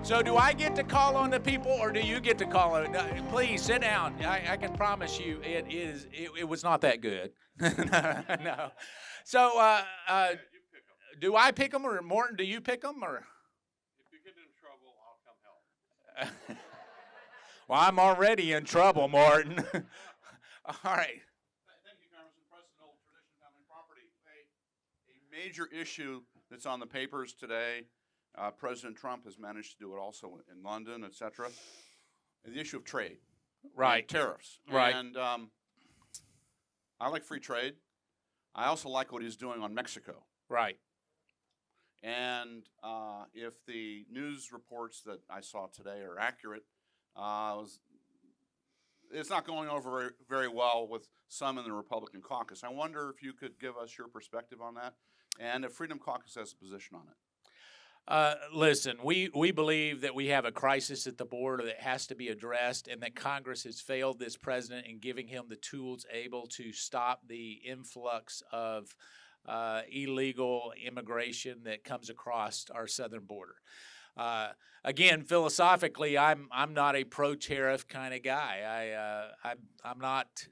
So do I get to call on the people, or do you get to call on? Please sit down. I can promise you, it was not that good. No. So do I pick them, or Morton? Do you pick them, or? If you get in trouble, I'll come help. Well, I'm already in trouble, Morton. All right. Thank you, Congressman. Preston, Old Tradition Family Property. A major issue that's on the papers today. President Trump has managed to do it also in London, et cetera. The issue of trade. Right. And tariffs. Right. And I like free trade. I also like what he's doing on Mexico. Right. And if the news reports that I saw today are accurate, it's not going over very well with some in the Republican caucus. I wonder if you could give us your perspective on that, and if Freedom Caucus has a position on it. Listen, we believe that we have a crisis at the border that has to be addressed, and that Congress has failed this president in giving him the tools able to stop the influx of illegal immigration that comes across our southern border. Again, philosophically, I'm not a pro-tariff kind of guy. I'm not.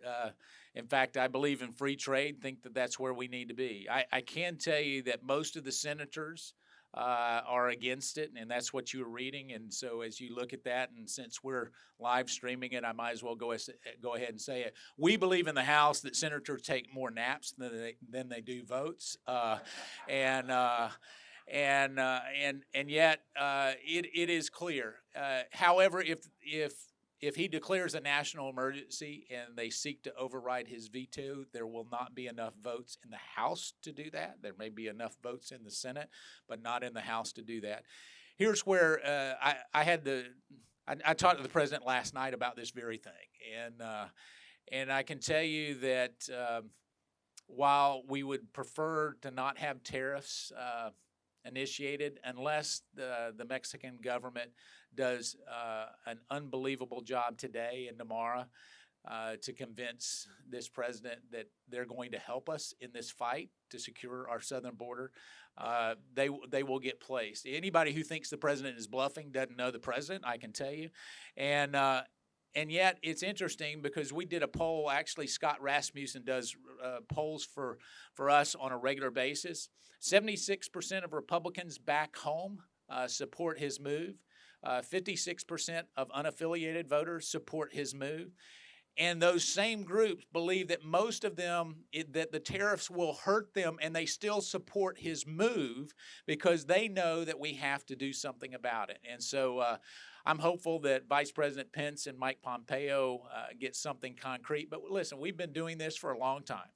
In fact, I believe in free trade. Think that that's where we need to be. I can tell you that most of the senators are against it, and that's what you were reading. And so, as you look at that, and since we're live streaming it, I might as well go ahead and say it. We believe in the House that senators take more naps than they do votes, and yet it is clear. However, if he declares a national emergency and they seek to override his veto, there will not be enough votes in the House to do that. There may be enough votes in the Senate, but not in the House to do that. Here's where I talked to the president last night about this very thing, and I can tell you that while we would prefer to not have tariffs initiated unless the Mexican government does an unbelievable job today and tomorrow to convince this president that they're going to help us in this fight to secure our southern border, they will get placed. Anybody who thinks the president is bluffing doesn't know the president, I can tell you. And yet it's interesting because we did a poll. Actually, Scott Rasmussen does polls for us on a regular basis. 76% of Republicans back home support his move. 56% of unaffiliated voters support his move. And those same groups believe that most of them, that the tariffs will hurt them, and they still support his move because they know that we have to do something about it. And so I'm hopeful that Vice President Pence and Mike Pompeo get something concrete. But listen, we've been doing this for a long time.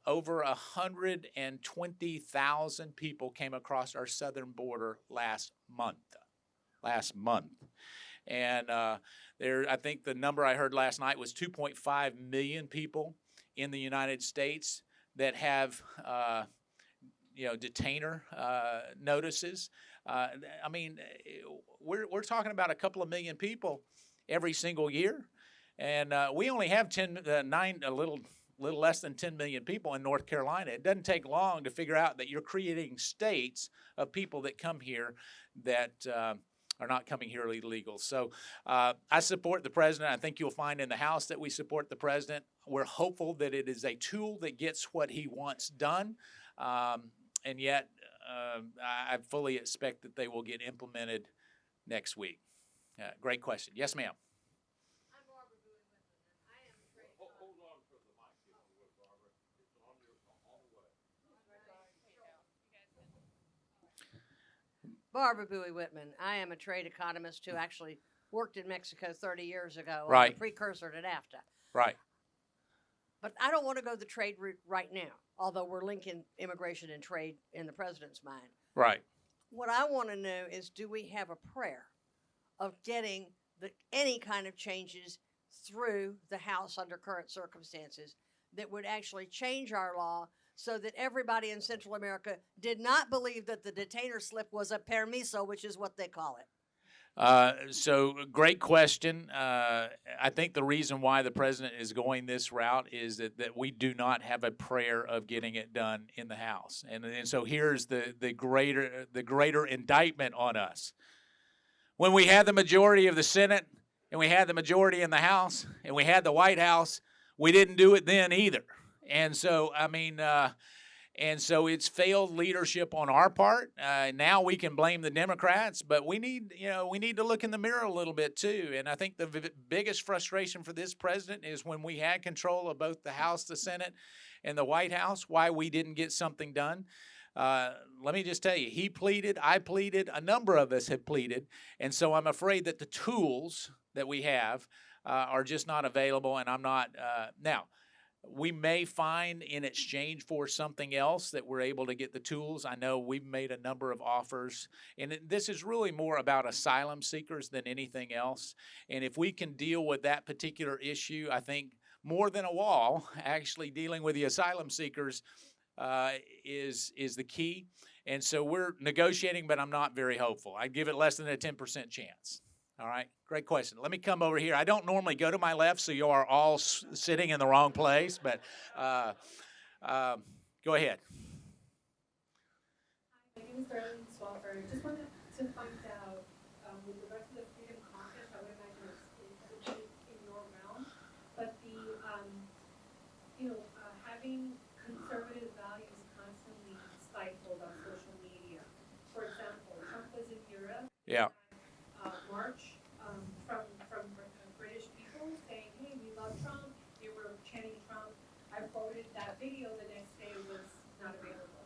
Over 120,000 people came across our southern border last month. And I think the number I heard last night was 2.5 million people in the United States that have, detainer notices. I mean, we're talking about a couple of million people every single year, and we only have a little less than 10 million people in North Carolina. It doesn't take long to figure out that you're creating states of people that come here that are not coming here illegal. So I support the president. I think you'll find in the House that we support the president. We're hopeful that it is a tool that gets what he wants done, and yet I fully expect that they will get implemented next week. Great question. Yes, ma'am. Barbara Bowie Whitman. I am a trade economist who actually worked in Mexico 30 years ago, Right. on the precursor to NAFTA. Right. But I don't want to go the trade route right now, although we're linking immigration and trade in the president's mind. Right. What I want to know is, do we have a prayer of getting any kind of changes through the House under current circumstances that would actually change our law so that everybody in Central America did not believe that the detainer slip was a permiso, which is what they call it? So great question. I think the reason why the president is going this route is that we do not have a prayer of getting it done in the House. And so here's the greater indictment on us. when we had the majority of the Senate and we had the majority in the House and we had the White House, we didn't do it then either. And so, and so it's failed leadership on our part. Now we can blame the Democrats, but we need to look in the mirror a little bit too. And I think the biggest frustration for this president is when we had control of both the House, the Senate, and the White House, why we didn't get something done. Let me just tell you, he pleaded, I pleaded, a number of us have pleaded, and so I'm afraid that the tools that we have are just not available, and I'm not now. We may find in exchange for something else that we're able to get the tools. I know we've made a number of offers, and this is really more about asylum seekers than anything else. And if we can deal with that particular issue, I think more than a wall, actually dealing with the asylum seekers is the key. And so we're negotiating, but I'm not very hopeful. I'd give it less than a 10% chance. All right, great question. Let me come over here. I don't normally go to my left, so you are all sitting in the wrong place, but go ahead. My name is Darlene Swalford. Just wanted to find out, with regard to the Freedom Caucus, I would imagine it's in your realm, but having conservative values constantly stifled on social media. For example, Trump was in Europe. Yeah. March from British people saying, hey, we love Trump. They were chanting Trump. I forwarded that video. The next day was not available.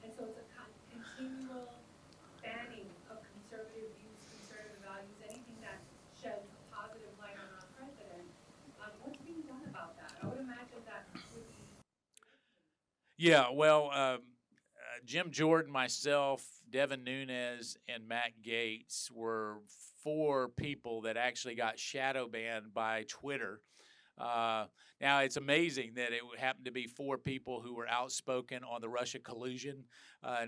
And so it's a continual banning of conservative views, conservative values, anything that sheds a positive light on our president. What's being done about that? I would imagine that would be. Yeah, well, Jim Jordan, myself, Devin Nunes, and Matt Gaetz were 4 people that actually got shadow banned by Twitter. Now, it's amazing that it happened to be 4 people who were outspoken on the Russia collusion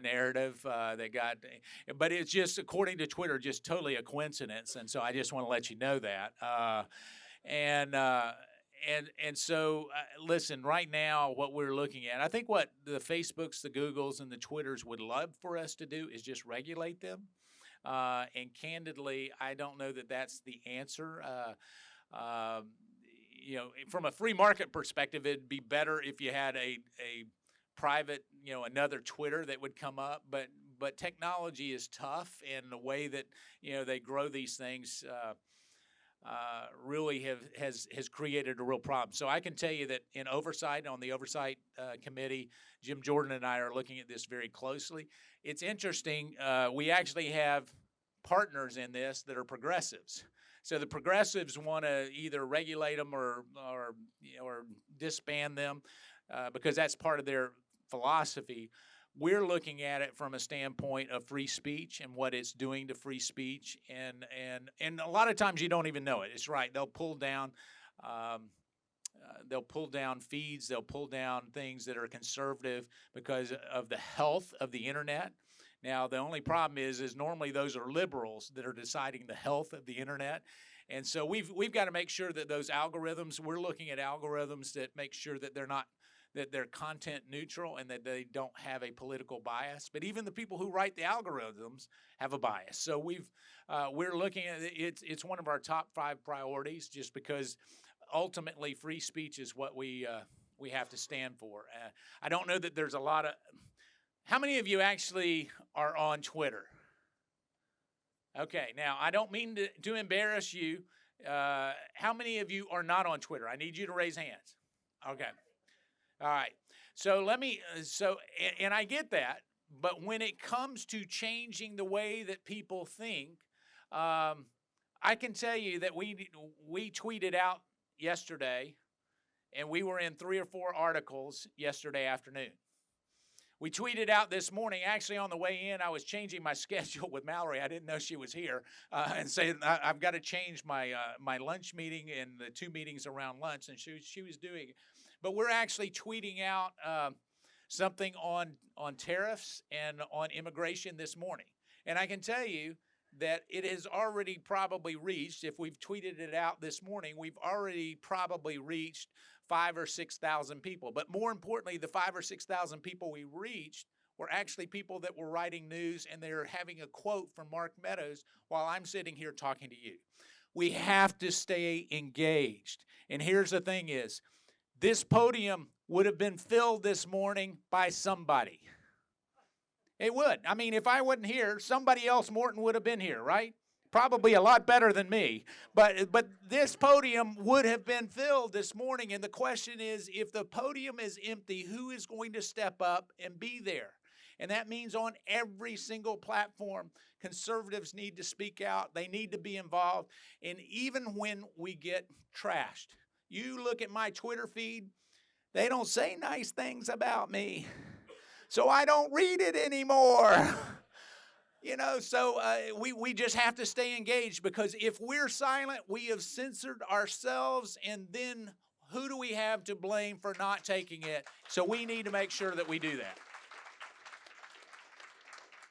narrative that got, but it's just, according to Twitter, just totally a coincidence. And so I just want to let you know that. And so, listen, right now, what we're looking at, I think what the Facebooks, the Googles, and the Twitters would love for us to do is just regulate them. And candidly, I don't know that that's the answer. From a free market perspective, it'd be better if you had a private, another Twitter that would come up. But technology is tough, and the way that they grow these things really has created a real problem. So I can tell you that in oversight, on the oversight committee, Jim Jordan and I are looking at this very closely. It's interesting. We actually have partners in this that are progressives. So the progressives want to either regulate them or disband them because that's part of their philosophy. We're looking at it from a standpoint of free speech and what it's doing to free speech, and a lot of times you don't even know it. It's right. They'll pull down feeds. They'll pull down things that are conservative because of the health of the internet. Now, the only problem is normally those are liberals that are deciding the health of the internet. And so we've got to make sure that those algorithms, we're looking at algorithms that make sure that they're content neutral and that they don't have a political bias. But even the people who write the algorithms have a bias. So we're looking at it. It's one of our top 5 priorities, just because ultimately free speech is what we have to stand for. I don't know that there's a lot of. How many of you actually are on Twitter? Okay, now I don't mean to embarrass you. How many of you are not on Twitter? I need you to raise hands. Okay. All right. So and I get that, but when it comes to changing the way that people think, I can tell you that we tweeted out yesterday, and we were in 3 or 4 articles yesterday afternoon. We tweeted out this morning, actually on the way in, I was changing my schedule with Mallory. I didn't know she was here, and saying I've got to change my lunch meeting and the 2 meetings around lunch, and she was doing it. But we're actually tweeting out something on tariffs and on immigration this morning. And I can tell you that it has already probably reached, if we've tweeted it out this morning, we've already probably reached 5,000 or 6,000 people. But more importantly, the 5,000 or 6,000 people we reached were actually people that were writing news, and they're having a quote from Mark Meadows while I'm sitting here talking to you. We have to stay engaged. And here's the thing is, this podium would have been filled this morning by somebody. It would. I mean, if I wasn't here, somebody else, Morton, would have been here, right? Probably a lot better than me. But this podium would have been filled this morning. And the question is, if the podium is empty, who is going to step up and be there? And that means on every single platform, conservatives need to speak out. They need to be involved. And even when we get trashed, you look at my Twitter feed, they don't say nice things about me. So I don't read it anymore. You know, so we just have to stay engaged, because if we're silent, we have censored ourselves, and then who do we have to blame for not taking it? So we need to make sure that we do that.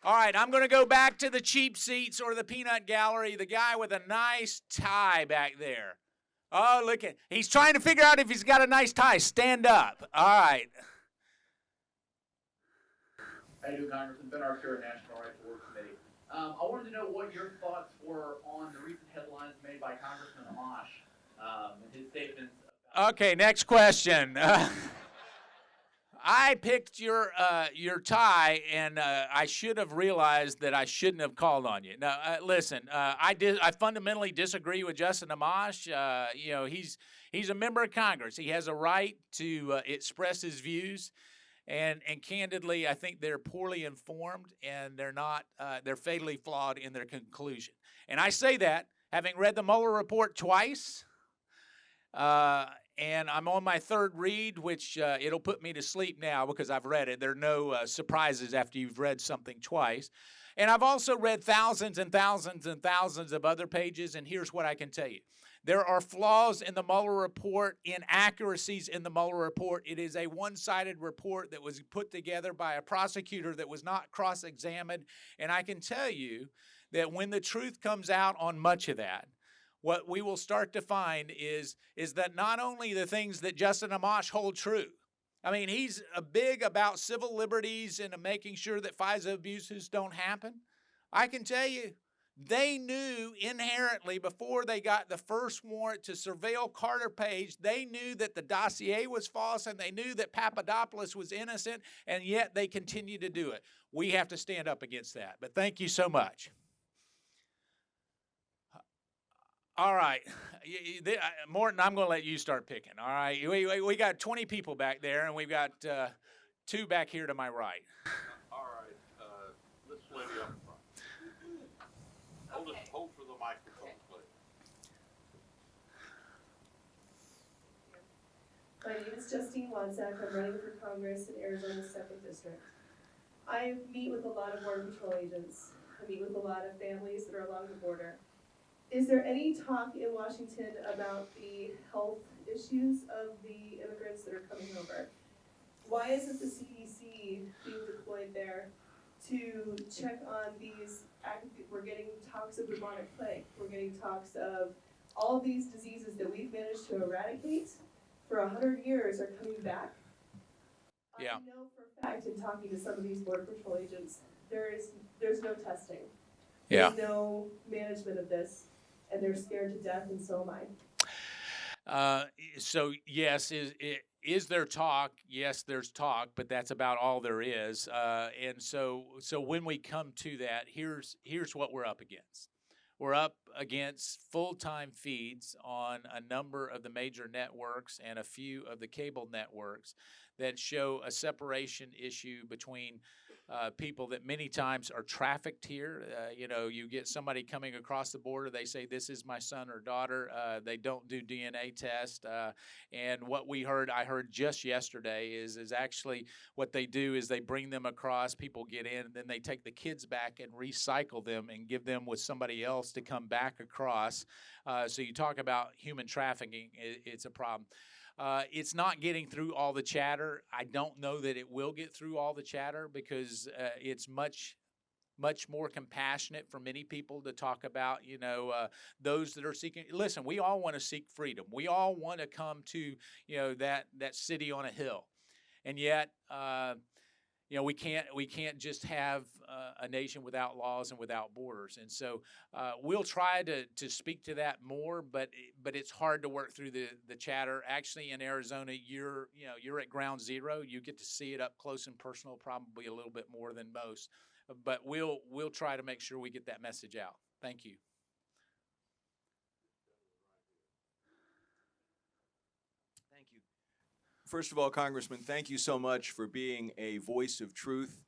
All right, I'm going to go back to the cheap seats or the peanut gallery, the guy with a nice tie back there. Oh, look at, he's trying to figure out if he's got a nice tie. Stand up. All right. How you doing, Congressman? Ben Archer, National Right to Work Committee. I wanted to know what your thoughts were on the recent headlines made by Congressman Amash and his statements. Okay, next question. I picked your tie, and I should have realized that I shouldn't have called on you. Now, listen, I fundamentally disagree with Justin Amash. You know, he's a member of Congress. He has a right to express his views. And candidly, I think they're poorly informed, and they're fatally flawed in their conclusion. And I say that having read the Mueller Report twice, and I'm on my third read, which it'll put me to sleep now because I've read it. There are no surprises after you've read something twice. And I've also read thousands and thousands and thousands of other pages, and here's what I can tell you. There are flaws in the Mueller Report, inaccuracies in the Mueller Report. It is a one-sided report that was put together by a prosecutor that was not cross-examined. And I can tell you that when the truth comes out on much of that, what we will start to find is that not only the things that Justin Amash hold true. I mean, he's big about civil liberties and making sure that FISA abuses don't happen. I can tell you, they knew inherently before they got the first warrant to surveil Carter Page, they knew that the dossier was false, and they knew that Papadopoulos was innocent, and yet they continue to do it. We have to stand up against that. But thank you so much. All right. Morton, I'm going to let you start picking. All right. We got 20 people back there, and we've got 2 back here to my right. All right, this lady up front. Hold for the microphone, please. My name is Justine Wansack. I'm running for Congress in Arizona's 2nd District. I meet with a lot of Border Patrol agents. I meet with a lot of families that are along the border. Is there any talk in Washington about the health issues of the immigrants that are coming over? Why isn't the CDC being deployed there to check on these? We're getting talks of bubonic plague. We're getting talks of all of these diseases that we've managed to eradicate for 100 years are coming back. Yeah. I know for a fact in talking to some of these Border Patrol agents, there's no testing. Yeah. There's no management of this, and they're scared to death, and so am I. So yes, is there talk? Yes, there's talk, but that's about all there is. And so when we come to that, here's what we're up against. We're up against full-time feeds on a number of the major networks and a few of the cable networks that show a separation issue between people that many times are trafficked here. You know, you get somebody coming across the border, they say, this is my son or daughter. They don't do DNA test. And what I heard just yesterday is actually what they do is they bring them across, people get in, and then they take the kids back and recycle them and give them with somebody else to come back across. So you talk about human trafficking, it's a problem. It's not getting through all the chatter. I don't know that it will get through all the chatter because it's much more compassionate for many people to talk about, those that are seeking. Listen, we all want to seek freedom. We all want to come to, that city on a hill. And yet, we can't just have a nation without laws and without borders. And so we'll try to speak to that more, but it's hard to work through the chatter. Actually, in Arizona, you're at ground zero. You get to see it up close and personal, probably a little bit more than most. But we'll try to make sure we get that message out. Thank you. Thank you. First of all, Congressman, thank you so much for being a voice of truth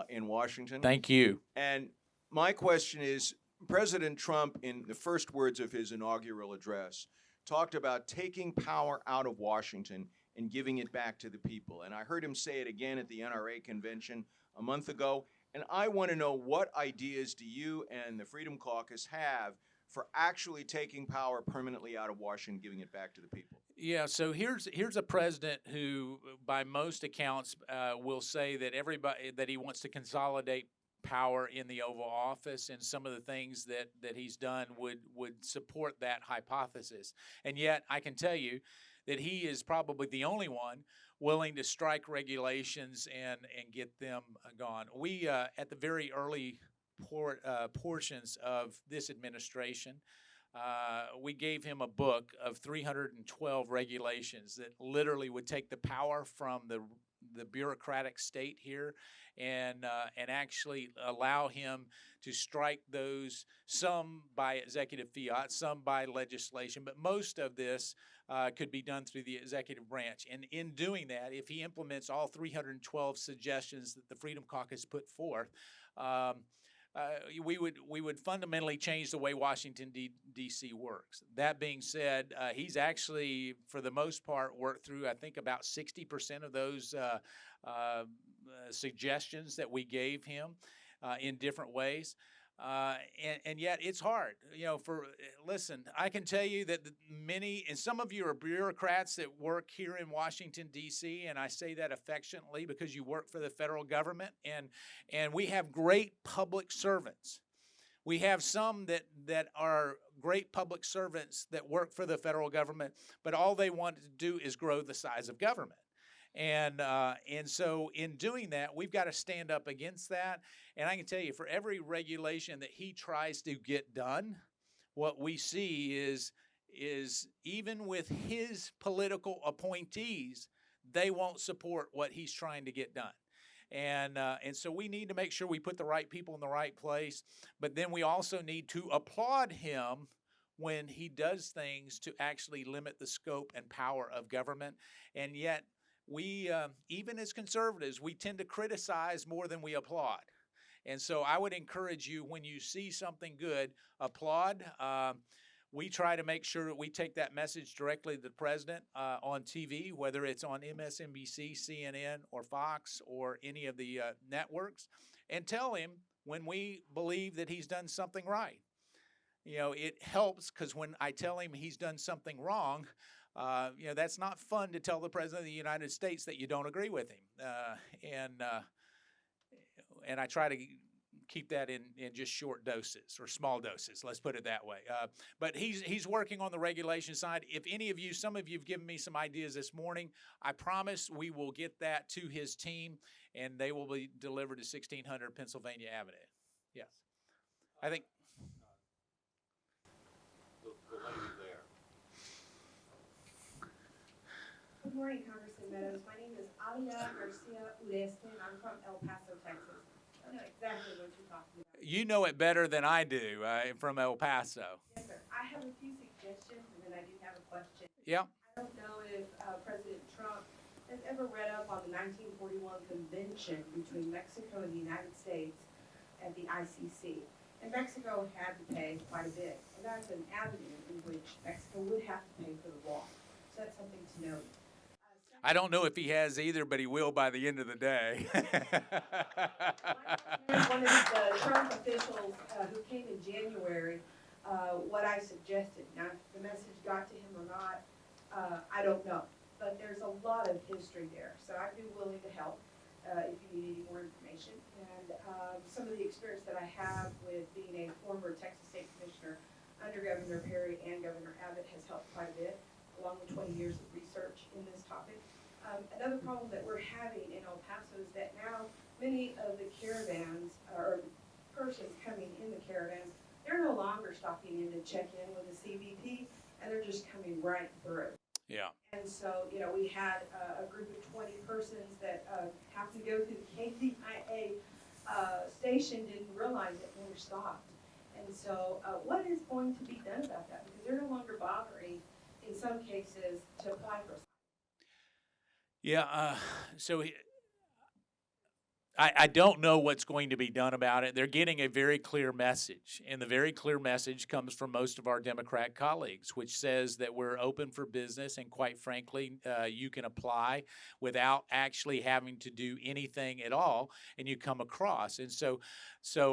in Washington. Thank you. And my question is, President Trump, in the first words of his inaugural address, talked about taking power out of Washington and giving it back to the people. And I heard him say it again at the NRA convention a month ago. And I want to know, what ideas do you and the Freedom Caucus have for actually taking power permanently out of Washington, giving it back to the people? Yeah, so here's a president who, by most accounts, will say that he wants to consolidate power in the Oval Office, and some of the things that he's done would support that hypothesis. And yet, I can tell you that he is probably the only one willing to strike regulations and get them gone. We, at the very early portions of this administration, we gave him a book of 312 regulations that literally would take the power from the bureaucratic state here and actually allow him to strike those, some by executive fiat, some by legislation, but most of this could be done through the executive branch. And in doing that, if he implements all 312 suggestions that the Freedom Caucus put forth, we would fundamentally change the way Washington, D.C. works. That being said, he's actually, for the most part, worked through, I think, about 60% of those suggestions that we gave him in different ways. And yet it's hard, listen, I can tell you that many, and some of you are bureaucrats that work here in Washington, D.C., and I say that affectionately because you work for the federal government, and we have great public servants. We have some that are great public servants that work for the federal government, but all they want to do is grow the size of government. And so in doing that, we've got to stand up against that. And I can tell you, for every regulation that he tries to get done, what we see is even with his political appointees, they won't support what he's trying to get done. And so we need to make sure we put the right people in the right place. But then we also need to applaud him when he does things to actually limit the scope and power of government. And yet, we, even as conservatives, we tend to criticize more than we applaud. And so I would encourage you, when you see something good, applaud. We try to make sure that we take that message directly to the president on TV, whether it's on MSNBC, CNN, or Fox, or any of the networks, and tell him when we believe that he's done something right. It helps because when I tell him he's done something wrong, that's not fun to tell the President of the United States that you don't agree with him. And I try to keep that in just short doses or small doses, let's put it that way. But he's working on the regulation side. If some of you have given me some ideas this morning, I promise we will get that to his team, and they will be delivered to 1600 Pennsylvania Avenue. Yes. I think. The lady there. Good morning, Congressman Meadows. My name is Alia Garcia Ureste, and I'm from El Paso, Texas. I know exactly what you're talking about. You know it better than I do. From El Paso. Yes, sir. I have a few suggestions, and then I do have a question. Yeah. I don't know if President Trump has ever read up on the 1941 convention between Mexico and the United States at the ICC. And Mexico had to pay quite a bit. And that's an avenue in which Mexico would have to pay for the wall. So that's something to note. I don't know if he has either, but he will by the end of the day. One of the Trump officials who came in January, what I suggested. Now, if the message got to him or not, I don't know. But there's a lot of history there. So I'd be willing to help if you need any more information. And some of the experience that I have with being a former Texas State Commissioner under Governor Perry and Governor Abbott has helped quite a bit, along with 20 years of research in this topic. Another problem that we're having in El Paso is that now many of the caravans or persons coming in the caravans, they're no longer stopping in to check in with the CBP, and they're just coming right through. Yeah. And so, we had a group of 20 persons that happened to go through the KZIA station, didn't realize it, and were stopped. And so, what is going to be done about that? Because they're no longer bothering, in some cases, to apply for. Yeah. I don't know what's going to be done about it. They're getting a very clear message, and the very clear message comes from most of our Democrat colleagues, which says that we're open for business, and quite frankly, you can apply without actually having to do anything at all, and you come across. And so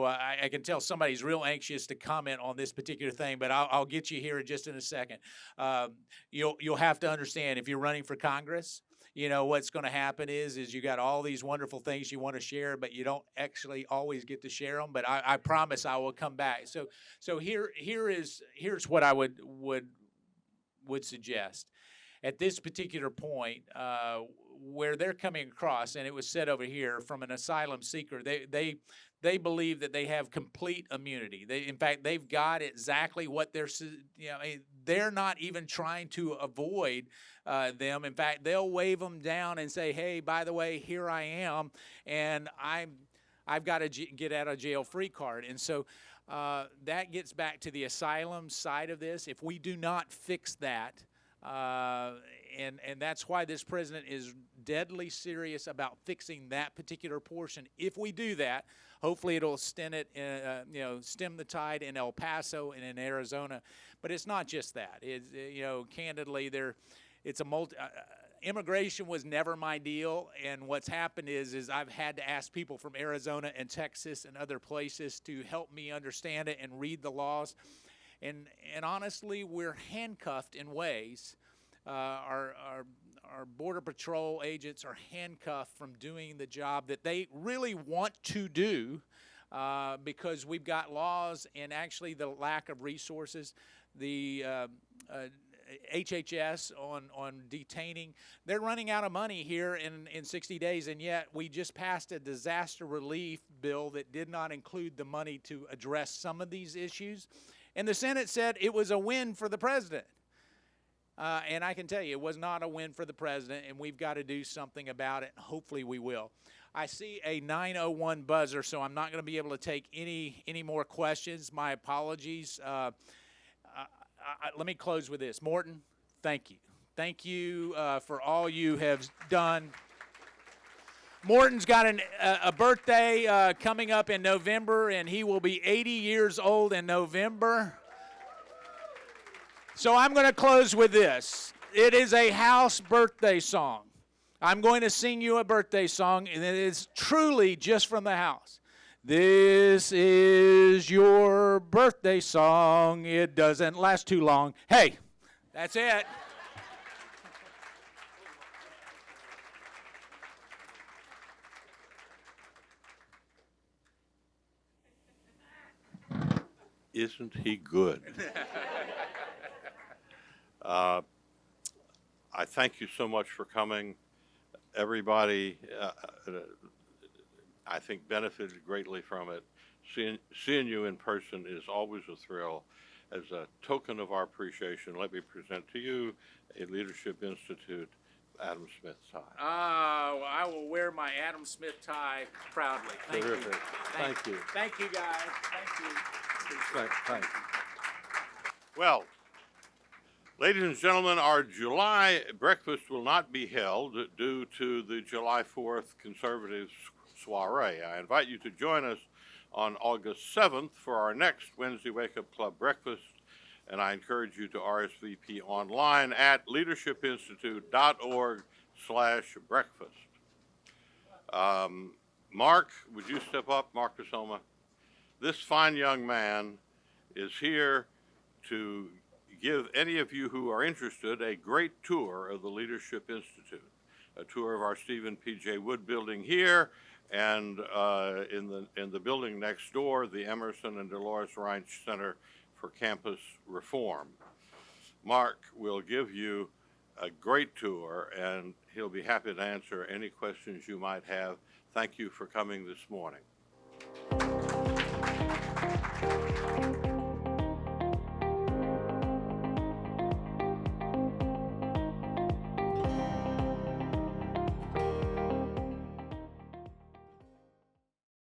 I can tell somebody's real anxious to comment on this particular thing, but I'll get you here in just in a second. You'll have to understand, if you're running for Congress, what's going to happen is you got all these wonderful things you want to share, but you don't actually always get to share them. But I promise I will come back. So here's what I would suggest. At this particular point, where they're coming across, and it was said over here from an asylum seeker, they believe that they have complete immunity. In fact, they've got exactly what they're not even trying to avoid them. In fact, they'll wave them down and say, "Hey, by the way, here I am, and I've got a get out of jail free card." And so that gets back to the asylum side of this. If we do not fix that, and that's why this president is deadly serious about fixing that particular portion. If we do that, hopefully it'll stem the tide in El Paso and in Arizona. But it's not just that. Candidly, immigration was never my deal, and what's happened is I've had to ask people from Arizona and Texas and other places to help me understand it and read the laws. And honestly, we're handcuffed in ways. Our Border Patrol agents are handcuffed from doing the job that they really want to do because we've got laws and actually the lack of resources. The HHS on detaining, they're running out of money here in 60 days, and yet we just passed a disaster relief bill that did not include the money to address some of these issues. And the Senate said it was a win for the president. And I can tell you, it was not a win for the president, and we've got to do something about it. Hopefully we will. I see a 9:01 buzzer, so I'm not going to be able to take any more questions. My apologies. Let me close with this. Morton, thank you. Thank you for all you have done. Morton's got a birthday coming up in November, and he will be 80 years old in November. So I'm going to close with this. It is a house birthday song. I'm going to sing you a birthday song, and it is truly just from the house. This is your birthday song. It doesn't last too long. Hey, that's it. Isn't he good? I thank you so much for coming. Everybody, I think, benefited greatly from it. Seeing you in person is always a thrill. As a token of our appreciation, let me present to you a Leadership Institute Adam Smith tie. I will wear my Adam Smith tie proudly. Thank Terrific. you. Thank you. Thank you, guys. Thank you. Thank you. Well, ladies and gentlemen, our July breakfast will not be held due to the July 4th Conservative soiree. I invite you to join us on August 7th for our next Wednesday Wake Up Club breakfast, and I encourage you to RSVP online at leadershipinstitute.org/breakfast. Mark, would you step up, Mark Pasoma? This fine young man is here to give any of you who are interested a great tour of the Leadership Institute, a tour of our Stephen P.J. Wood building here, and in the building next door, the Emerson and Dolores Reinsch Center for Campus Reform. Mark will give you a great tour, and he'll be happy to answer any questions you might have. Thank you for coming this morning.